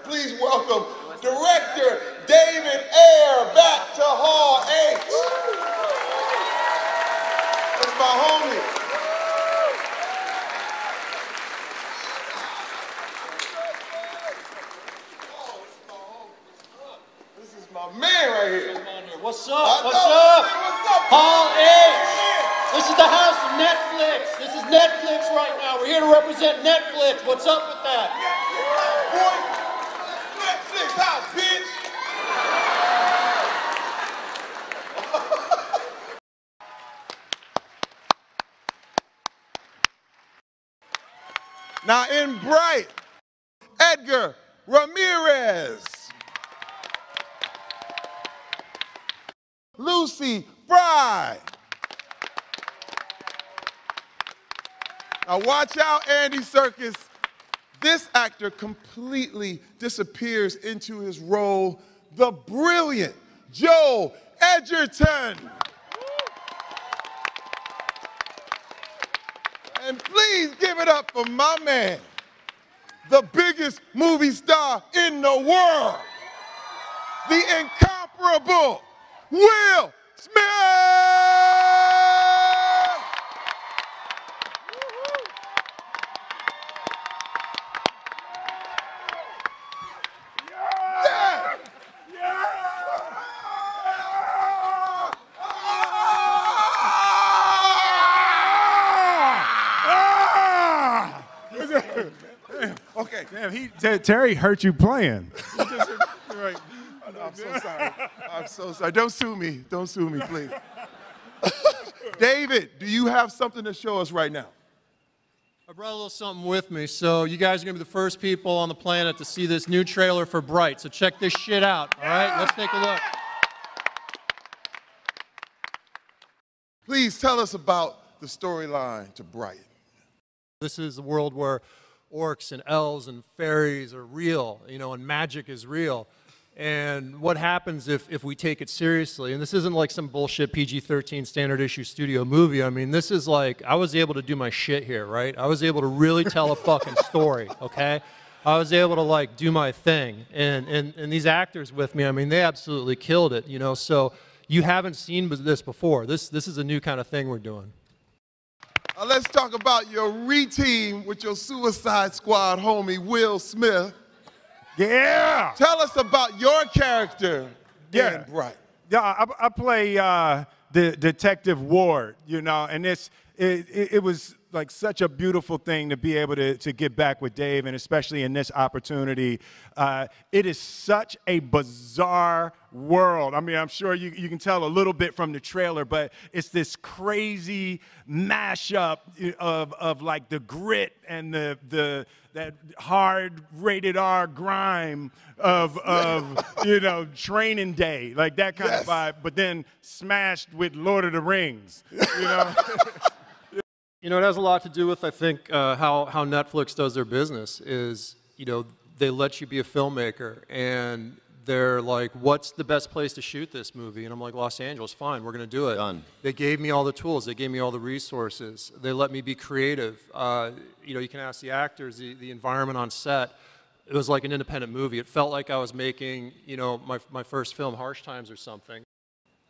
Please welcome Director David Ayer back to Hall H. That's my homie. This is my man right here. What's up? What's up? Hall H. This is the house of Netflix. This is Netflix right now. We're here to represent Netflix. What's up with that? Boy, Netflix house, bitch. Now in Bright, Edgar Ramirez. Lucy Fry. Now watch out, Andy Serkis. This actor completely disappears into his role, the brilliant Joel Edgerton. And please give it up for my man, the biggest movie star in the world, the incomparable Will Smith! Okay. Damn, Terry hurt you playing. Right. I'm so sorry. I'm so sorry. Don't sue me. Don't sue me, please. David, do you have something to show us right now? I brought a little something with me, so you guys are going to be the first people on the planet to see this new trailer for Bright, so check this shit out, all right? Let's take a look. Please tell us about the storyline to Bright. This is a world where orcs and elves and fairies are real, you know, and magic is real. And what happens if we take it seriously? And this isn't like some bullshit PG-13 standard issue studio movie. I mean, this is like, I was able to do my shit here, right? I was able to really tell a fucking story, okay? I was able to like do my thing. And these actors with me, I mean, they absolutely killed it, you know? So you haven't seen this before. This is a new kind of thing we're doing. Let's talk about your re-team with your Suicide Squad homie, Will Smith. Yeah! Tell us about your character in Bright. Yeah, I play the Detective Ward, you know, and it was like such a beautiful thing to be able to get back with Dave, and especially in this opportunity. It is such a bizarre world. I mean, I'm sure you can tell a little bit from the trailer, but it's this crazy mashup of like the grit and that hard rated R grime of you know, Training Day, like that kind of vibe, but then smashed with Lord of the Rings, you know. You know, it has a lot to do with, I think, how Netflix does their business is, you know, they let you be a filmmaker, and they're like, what's the best place to shoot this movie? And I'm like, Los Angeles, fine, we're going to do it. Done. They gave me all the tools. They gave me all the resources. They let me be creative. You know, you can ask the actors, the environment on set. It was like an independent movie. It felt like I was making, you know, my first film, Harsh Times or something.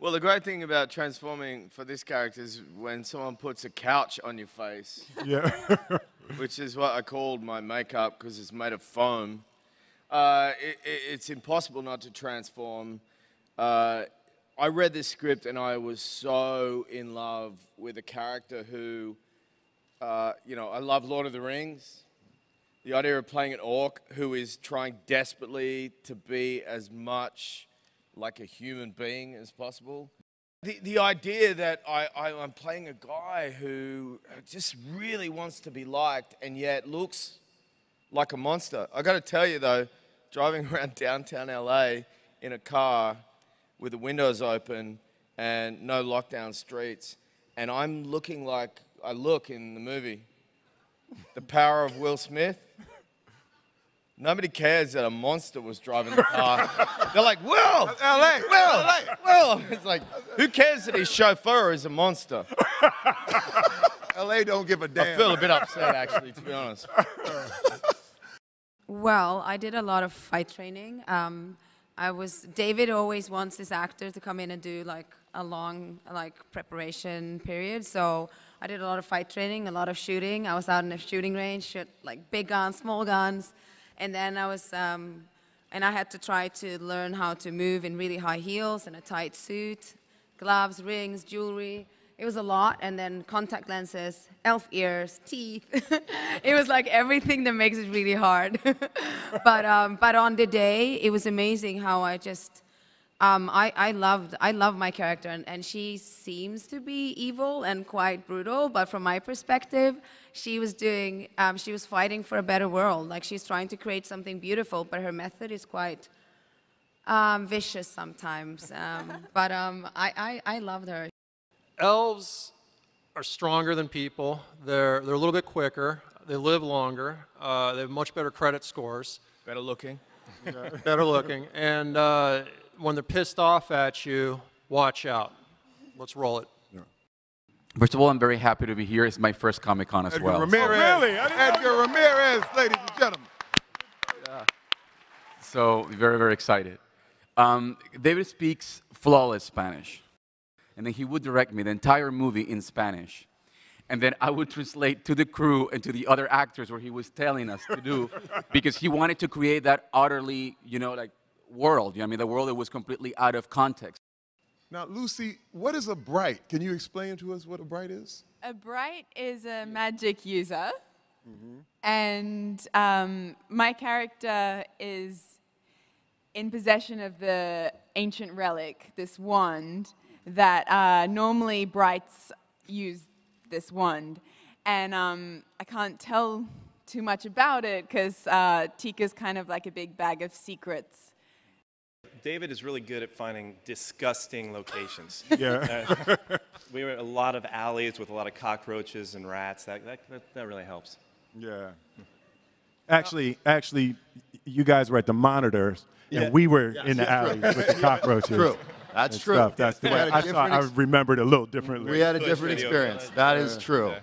Well, the great thing about transforming for this character is when someone puts a couch on your face. Yeah. Which is what I called my makeup because it's made of foam. It's impossible not to transform. I read this script and I was so in love with a character who, you know, I love Lord of the Rings. The idea of playing an orc who is trying desperately to be as much like a human being as possible. The idea that I'm playing a guy who just really wants to be liked and yet looks like a monster. I got to tell you though, driving around downtown LA in a car with the windows open and no lockdown streets, and I'm looking like I look in the movie, The Power of Will Smith. Nobody cares that a monster was driving the car. They're like, Will! LA! Will! It's like, who cares that his chauffeur is a monster? LA don't give a damn. I feel a bit upset, actually, to be honest. Well, I did a lot of fight training. David always wants this actor to come in and do like a long preparation period. So I did a lot of fight training, a lot of shooting. I was out in a shooting range, shot like big guns, small guns. And then I had to try to learn how to move in really high heels and a tight suit, gloves, rings, jewelry. It was a lot, and then contact lenses, elf ears, teeth. It was like everything that makes it really hard. But on the day, it was amazing how I just, I love my character, and she seems to be evil and quite brutal, but from my perspective, she was fighting for a better world. Like, she's trying to create something beautiful, but her method is quite vicious sometimes. I loved her. Elves are stronger than people. They're a little bit quicker. They live longer. They have much better credit scores. Better looking. Better looking. And when they're pissed off at you, watch out. Let's roll it. First of all, I'm very happy to be here. It's my first Comic-Con as well. Ramirez. Oh, really? Edgar Ramirez, ladies and gentlemen. Yeah. So, very, very excited. David speaks flawless Spanish. And then he would direct me the entire movie in Spanish. And then I would translate to the crew and to the other actors what he was telling us to do, because he wanted to create that utterly, world. You know what I mean? The world that was completely out of context. Now, Lucy, what is a bright? Can you explain to us what a bright is? A bright is a magic user. And my character is in possession of the ancient relic, this wand, that normally brights use this wand. And I can't tell too much about it because Tika's kind of like a big bag of secrets. David is really good at finding disgusting locations. Yeah. We were in a lot of alleys with a lot of cockroaches and rats. That really helps. Yeah. Actually, you guys were at the monitors, and we were in the alleys with the cockroaches. True. That's true. Stuff. That's the way I remembered it a little differently. We had a different experience. That is true.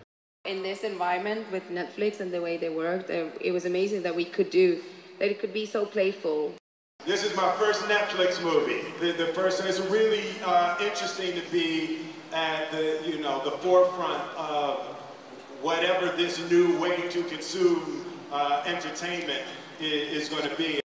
In this environment with Netflix and the way they worked, it was amazing that it could be so playful. This is my first Netflix movie. The first, and it's really interesting to be at the forefront of whatever this new way to consume entertainment is going to be.